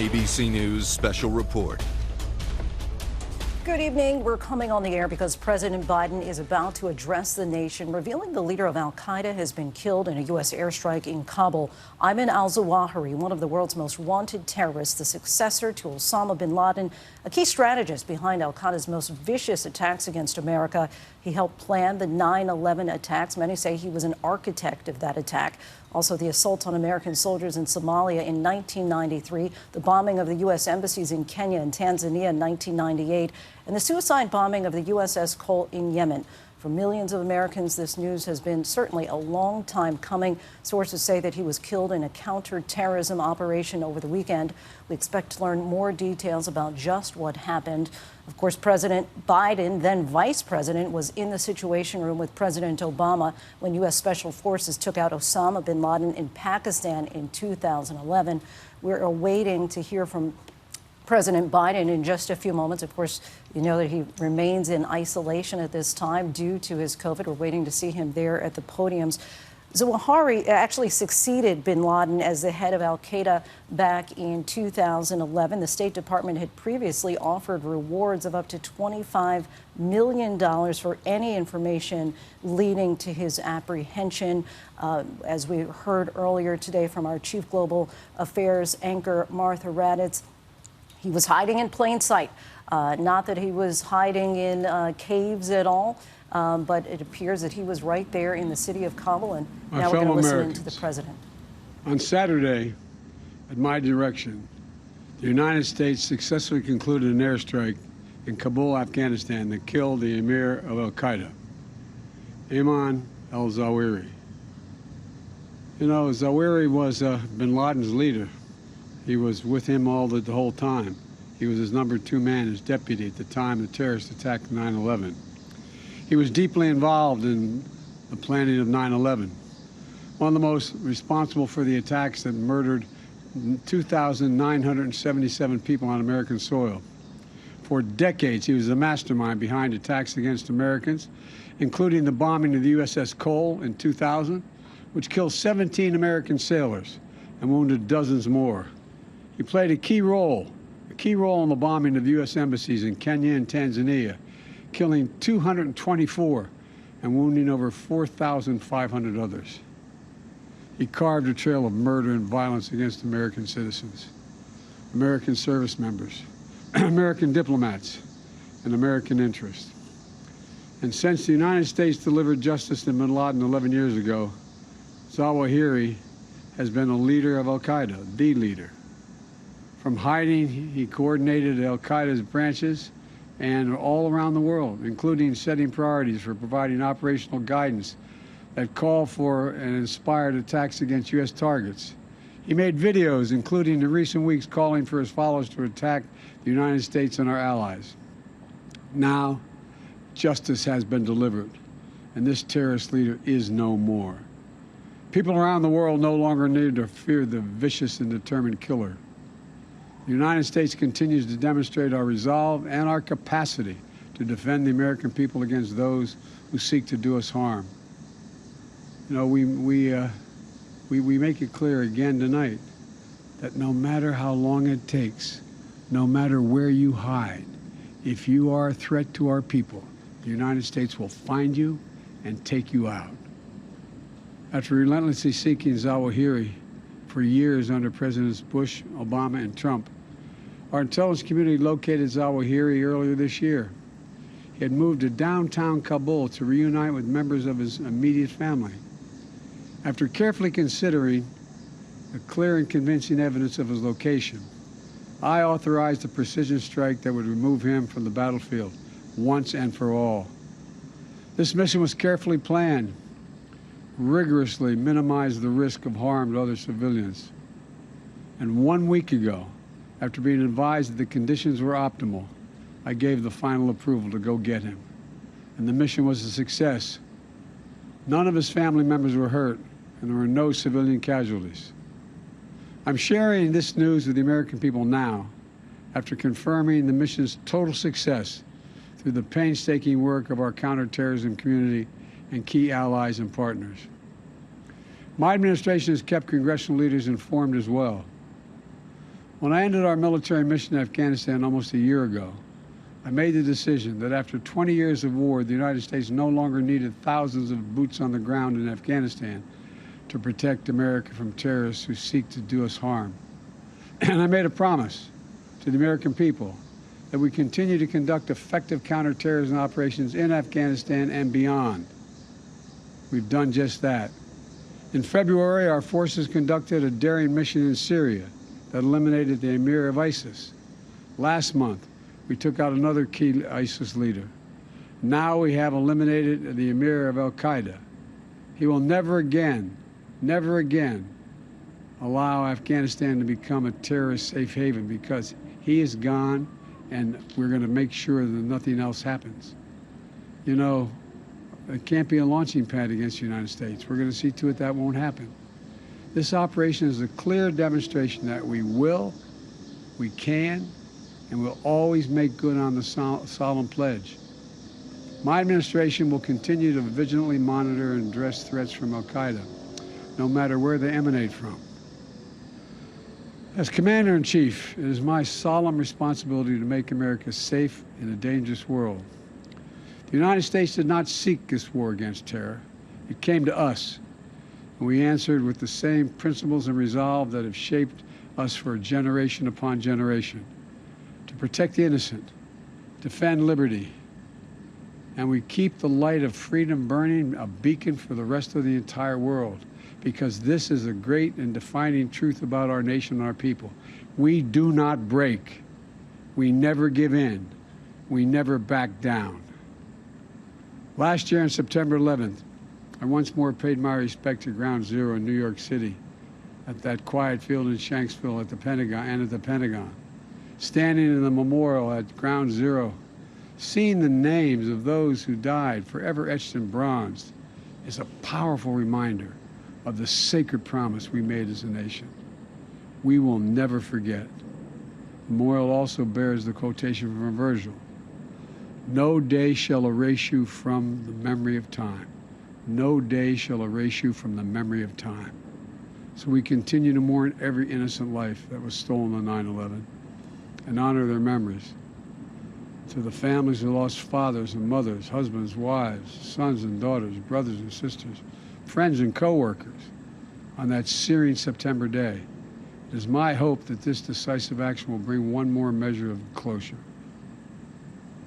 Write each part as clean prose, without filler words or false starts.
ABC News Special Report. Good evening. We're coming on the air because President Biden is about to address the nation, revealing the leader of al-Qaeda has been killed in a U.S. airstrike in Kabul. Ayman al-Zawahiri, one of the world's most wanted terrorists, the successor to Osama bin Laden, a key strategist behind al-Qaeda's most vicious attacks against America. He helped plan the 9/11 attacks. Many say he was an architect of that attack. Also, the assault on American soldiers in Somalia in 1993, the bombing of the U.S. embassies in Kenya and Tanzania in 1998, and the suicide bombing of the USS Cole in Yemen. For millions of Americans, this news has been certainly a long time coming. Sources say that he was killed in a counterterrorism operation over the weekend. We expect to learn more details about just what happened. Of course, President Biden, then Vice President, was in the Situation Room with President Obama when U.S. Special Forces took out Osama bin Laden in Pakistan in 2011. We're awaiting to hear from President Biden in just a few moments. Of course, you know that he remains in isolation at this time due to his COVID. We're waiting to see him there at the podiums. Zawahiri actually succeeded bin Laden as the head of al-Qaeda back in 2011. The State Department had previously offered rewards of up to $25 million for any information leading to his apprehension. As we heard earlier today from our Chief Global Affairs anchor, Martha Raddatz, he was hiding in plain sight. Not that he was hiding in caves at all, but it appears that he was right there in the city of Kabul. And now we're going to listen in to the president. On Saturday, at my direction, the United States successfully concluded an airstrike in Kabul, Afghanistan, that killed the emir of al-Qaeda, Ayman al-Zawahiri. You know, Zawahiri was bin Laden's leader. He was with him the whole time. He was his number 2 man, his deputy at the time the terrorist attack of 9/11. He was deeply involved in the planning of 9/11. One of the most responsible for the attacks that murdered 2,977 people on American soil. For decades, he was the mastermind behind attacks against Americans, including the bombing of the USS Cole in 2000, which killed 17 American sailors and wounded dozens more. He played a key role in the bombing of U.S. embassies in Kenya and Tanzania, killing 224 and wounding over 4,500 others. He carved a trail of murder and violence against American citizens, American service members, American diplomats, and American interests. And since the United States delivered justice to bin Laden 11 years ago, Zawahiri has been a leader of al-Qaeda, the leader. From hiding, he coordinated al-Qaeda's branches and all around the world, including setting priorities for providing operational guidance that call for and inspired attacks against U.S. targets. He made videos, including in recent weeks, calling for his followers to attack the United States and our allies. Now, justice has been delivered, and this terrorist leader is no more. People around the world no longer need to fear the vicious and determined killer. The United States continues to demonstrate our resolve and our capacity to defend the American people against those who seek to do us harm. You know, we make it clear again tonight that no matter how long it takes, no matter where you hide, if you are a threat to our people, the United States will find you and take you out. After relentlessly seeking Zawahiri for years under Presidents Bush, Obama, and Trump, our intelligence community located Zawahiri earlier this year. He had moved to downtown Kabul to reunite with members of his immediate family. After carefully considering the clear and convincing evidence of his location, I authorized a precision strike that would remove him from the battlefield once and for all. This mission was carefully planned, rigorously minimized the risk of harm to other civilians. And 1 week ago, after being advised that the conditions were optimal, I gave the final approval to go get him. And the mission was a success. None of his family members were hurt, and there were no civilian casualties. I'm sharing this news with the American people now, after confirming the mission's total success through the painstaking work of our counterterrorism community and key allies and partners. My administration has kept congressional leaders informed as well. When I ended our military mission in Afghanistan almost a year ago, I made the decision that after 20 years of war, the United States no longer needed thousands of boots on the ground in Afghanistan to protect America from terrorists who seek to do us harm. And I made a promise to the American people that we continue to conduct effective counterterrorism operations in Afghanistan and beyond. We've done just that. In February, our forces conducted a daring mission in Syria that eliminated the emir of ISIS. Last month, we took out another key ISIS leader. Now we have eliminated the emir of al-Qaeda. He will never again allow Afghanistan to become a terrorist safe haven, because he is gone, and we're going to make sure that nothing else happens. You know, it can't be a launching pad against the United States. We're going to see to it that won't happen. This operation is a clear demonstration that we will, we can, and we'll always make good on the solemn pledge. My administration will continue to vigilantly monitor and address threats from al-Qaeda, no matter where they emanate from. As Commander-in-Chief, it is my solemn responsibility to make America safe in a dangerous world. The United States did not seek this war against terror. It came to us, and we answered with the same principles and resolve that have shaped us for generation upon generation: to protect the innocent, defend liberty, and we keep the light of freedom burning, a beacon for the rest of the entire world, because this is a great and defining truth about our nation and our people. We do not break. We never give in. We never back down. Last year on September 11th, I once more paid my respect to Ground Zero in New York City, at that quiet field in Shanksville at the Pentagon, standing in the memorial at Ground Zero, seeing the names of those who died forever etched in bronze, is a powerful reminder of the sacred promise we made as a nation. We will never forget. The memorial also bears the quotation from Virgil: "No day shall erase you from the memory of time. No day shall erase you from the memory of time." So we continue to mourn every innocent life that was stolen on 9/11 and honor their memories. To the families who lost fathers and mothers, husbands, wives, sons and daughters, brothers and sisters, friends and co-workers on that searing September day, it is my hope that this decisive action will bring one more measure of closure.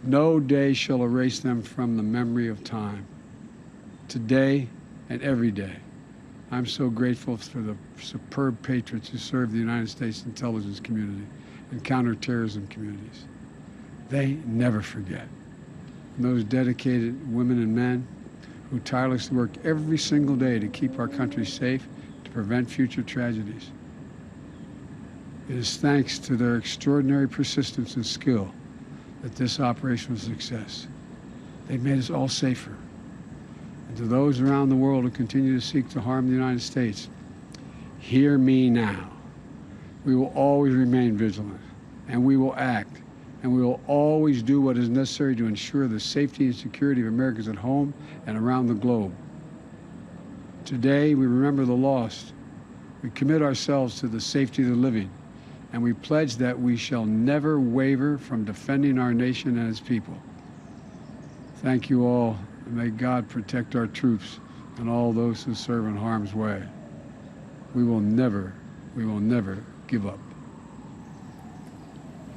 No day shall erase them from the memory of time. Today and every day, I'm so grateful for the superb patriots who serve the United States intelligence community and counterterrorism communities. They never forget. And those dedicated women and men who tirelessly work every single day to keep our country safe, to prevent future tragedies. It is thanks to their extraordinary persistence and skill that this operation was a success. They've made us all safer. And to those around the world who continue to seek to harm the United States, hear me now. We will always remain vigilant, and we will act, and we will always do what is necessary to ensure the safety and security of Americans at home and around the globe. Today, we remember the lost. We commit ourselves to the safety of the living, and we pledge that we shall never waver from defending our nation and its people. Thank you all, and may God protect our troops and all those who serve in harm's way. We will never give up.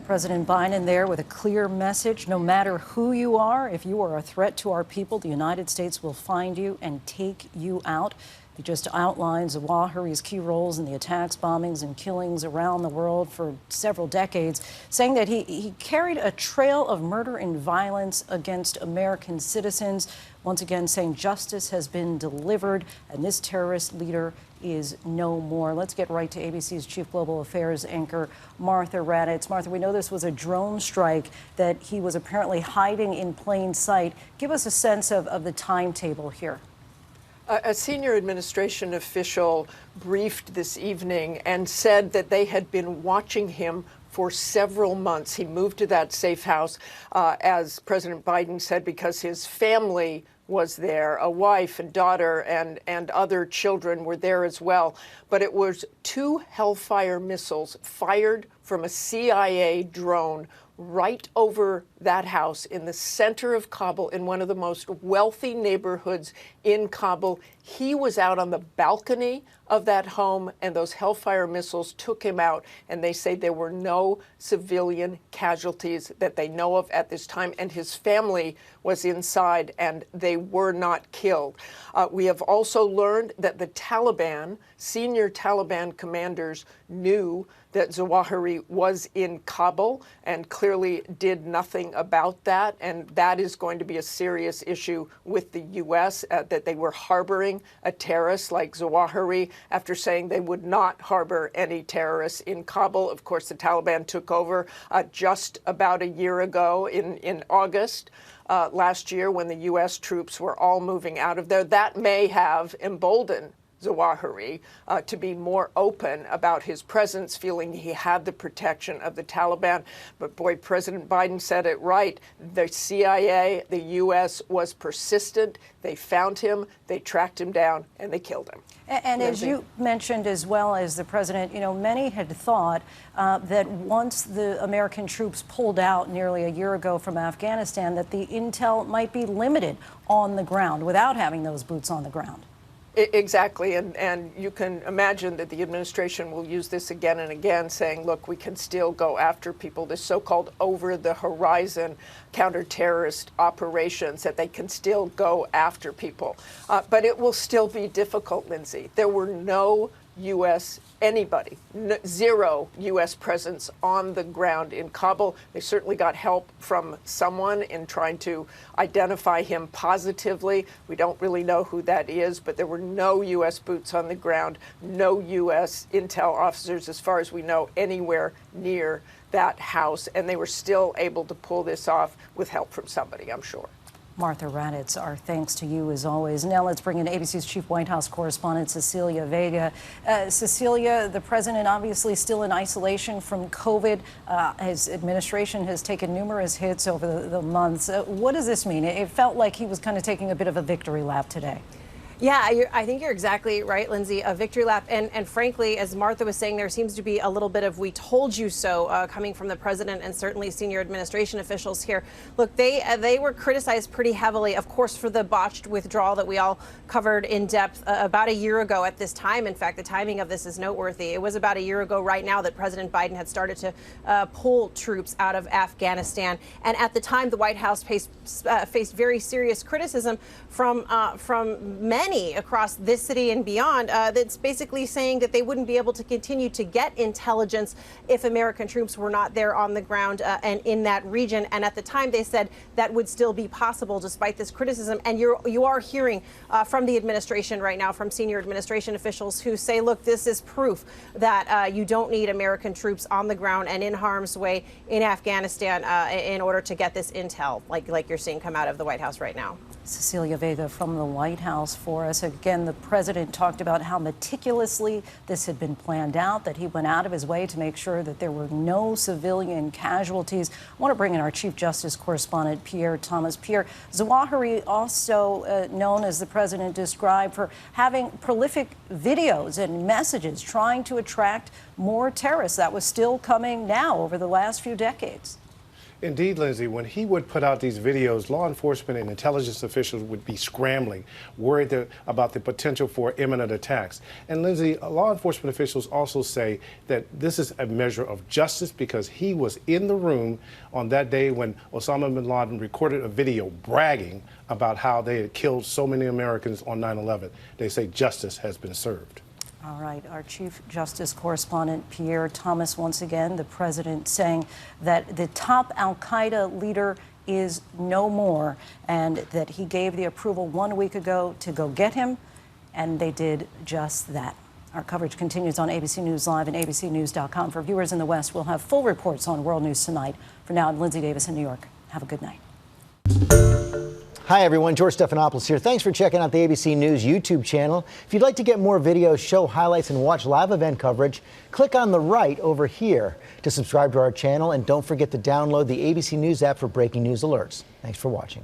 President Biden there with a clear message: no matter who you are, if you are a threat to our people, the United States will find you and take you out. He just outlined Zawahiri's key roles in the attacks, bombings, and killings around the world for several decades, saying that he carried a trail of murder and violence against American citizens. Once again, saying justice has been delivered and this terrorist leader is no more. Let's get right to ABC's Chief Global Affairs anchor, Martha Raddatz. Martha, we know this was a drone strike that he was apparently hiding in plain sight. Give us a sense of the timetable here. A senior administration official briefed this evening and said that they had been watching him for several months. He moved to that safe house, as President Biden said, because his family was there. A wife and daughter and other children were there as well. But it was 2 Hellfire missiles fired from a CIA drone right over that house in the center of Kabul, in one of the most wealthy neighborhoods in Kabul. He was out on the balcony of that home, and those Hellfire missiles took him out. And they say there were no civilian casualties that they know of at this time. And his family was inside, and they were not killed. We have also learned that the Taliban, senior Taliban commanders, knew that Zawahiri was in Kabul and clearly did nothing about that. And that is going to be a serious issue with the U.S., that they were harboring a terrorist like Zawahiri after saying they would not harbor any terrorists in Kabul. Of course, the Taliban took over just about a year ago in August last year, when the U.S. troops were all moving out of there. That may have emboldened Zawahiri to be more open about his presence, feeling he had the protection of the Taliban. But boy, President Biden said it right. The CIA, the U.S. was persistent. They found him, they tracked him down, and they killed him. And as you mentioned, as well as the president, many had thought that once the American troops pulled out nearly a year ago from Afghanistan, that the intel might be limited on the ground without having those boots on the ground. Exactly, and you can imagine that the administration will use this again and again, saying, look, we can still go after people, this so-called over-the-horizon counter-terrorist operations, that they can still go after people. But it will still be difficult, Lindsay. There were no zero U.S. presence on the ground in Kabul. They certainly got help from someone in trying to identify him positively. We don't really know who that is, but there were no U.S. boots on the ground, no U.S. intel officers, as far as we know, anywhere near that house. And they were still able to pull this off with help from somebody, I'm sure. Martha Raddatz, our thanks to you as always. Now let's bring in ABC's chief White House correspondent, Cecilia Vega. Cecilia, the president obviously still in isolation from COVID. His administration has taken numerous hits over the months. What does this mean? It felt like he was kind of taking a bit of a victory lap today. Yeah, I think you're exactly right, Lindsay. A victory lap. And frankly, as Martha was saying, there seems to be a little bit of "we told you so" coming from the president and certainly senior administration officials here. Look, they were criticized pretty heavily, of course, for the botched withdrawal that we all covered in depth about a year ago at this time. In fact, the timing of this is noteworthy. It was about a year ago right now that President Biden had started to pull troops out of Afghanistan. And at the time, the White House faced very serious criticism from many across this city and beyond, that's basically saying that they wouldn't be able to continue to get intelligence if American troops were not there on the ground and in that region. And at the time, they said that would still be possible despite this criticism. And you are hearing from the administration right now, from senior administration officials who say, look, this is proof that you don't need American troops on the ground and in harm's way in Afghanistan in order to get this intel, like you're seeing come out of the White House right now. Cecilia Vega from the White House for us. Again, the president talked about how meticulously this had been planned out, that he went out of his way to make sure that there were no civilian casualties. I want to bring in our Chief Justice correspondent, Pierre Thomas. Pierre, Zawahiri, also known as the president described for having prolific videos and messages trying to attract more terrorists. That was still coming now over the last few decades. Indeed, Lindsay, when he would put out these videos, law enforcement and intelligence officials would be scrambling, worried about the potential for imminent attacks. And Lindsay, law enforcement officials also say that this is a measure of justice because he was in the room on that day when Osama bin Laden recorded a video bragging about how they had killed so many Americans on 9/11. They say justice has been served. All right, our Chief Justice correspondent, Pierre Thomas, once again, the president saying that the top al-Qaeda leader is no more and that he gave the approval 1 week ago to go get him, and they did just that. Our coverage continues on ABC News Live and abcnews.com. For viewers in the West, we'll have full reports on World News tonight. For now, I'm Lindsay Davis in New York. Have a good night. Hi, everyone. George Stephanopoulos here. Thanks for checking out the ABC News YouTube channel. If you'd like to get more videos, show highlights, and watch live event coverage, click on the right over here to subscribe to our channel. And don't forget to download the ABC News app for breaking news alerts. Thanks for watching.